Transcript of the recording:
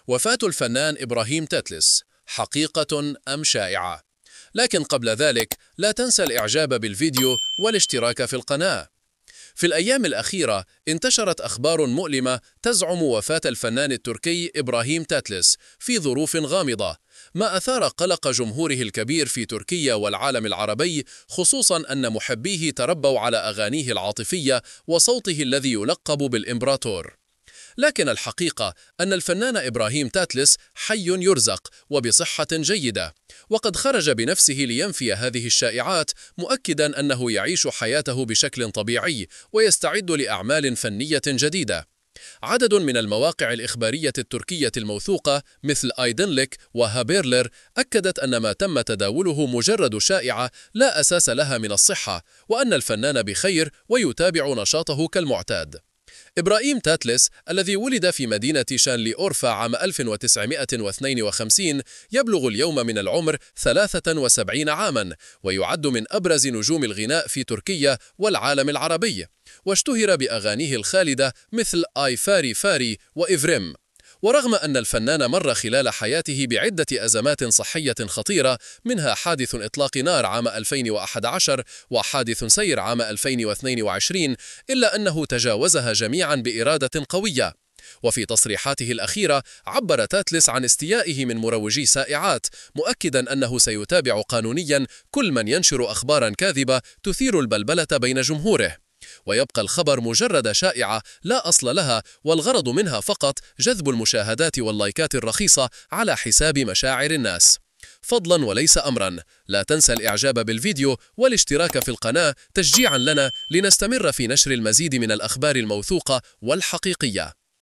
وفاة الفنان إبراهيم تاتلس حقيقة أم شائعة؟ لكن قبل ذلك لا تنسى الإعجاب بالفيديو والاشتراك في القناة. في الأيام الأخيرة انتشرت أخبار مؤلمة تزعم وفاة الفنان التركي إبراهيم تاتلس في ظروف غامضة، ما أثار قلق جمهوره الكبير في تركيا والعالم العربي، خصوصا أن محبيه تربوا على أغانيه العاطفية وصوته الذي يلقب بالإمبراطور. لكن الحقيقة أن الفنان إبراهيم تاتلس حي يرزق وبصحة جيدة، وقد خرج بنفسه لينفي هذه الشائعات، مؤكدا أنه يعيش حياته بشكل طبيعي ويستعد لأعمال فنية جديدة. عدد من المواقع الإخبارية التركية الموثوقة مثل آيدنليك وهابيرلر أكدت أن ما تم تداوله مجرد شائعة لا أساس لها من الصحة، وأن الفنان بخير ويتابع نشاطه كالمعتاد. إبراهيم تاتلس الذي ولد في مدينة شانلي أورفا عام 1952 يبلغ اليوم من العمر 73 عاما، ويعد من أبرز نجوم الغناء في تركيا والعالم العربي، واشتهر بأغانيه الخالدة مثل آي فاري فاري وإفريم. ورغم أن الفنان مر خلال حياته بعدة أزمات صحية خطيرة، منها حادث إطلاق نار عام 2011 وحادث سير عام 2022، إلا أنه تجاوزها جميعا بإرادة قوية. وفي تصريحاته الأخيرة عبر تاتلس عن استيائه من مروجي سائعات، مؤكدا أنه سيتابع قانونيا كل من ينشر أخبارا كاذبة تثير البلبلة بين جمهوره. ويبقى الخبر مجرد شائعة لا أصل لها، والغرض منها فقط جذب المشاهدات واللايكات الرخيصة على حساب مشاعر الناس، فضلا وليس أمرا. لا تنسى الإعجاب بالفيديو والاشتراك في القناة تشجيعا لنا لنستمر في نشر المزيد من الأخبار الموثوقة والحقيقية.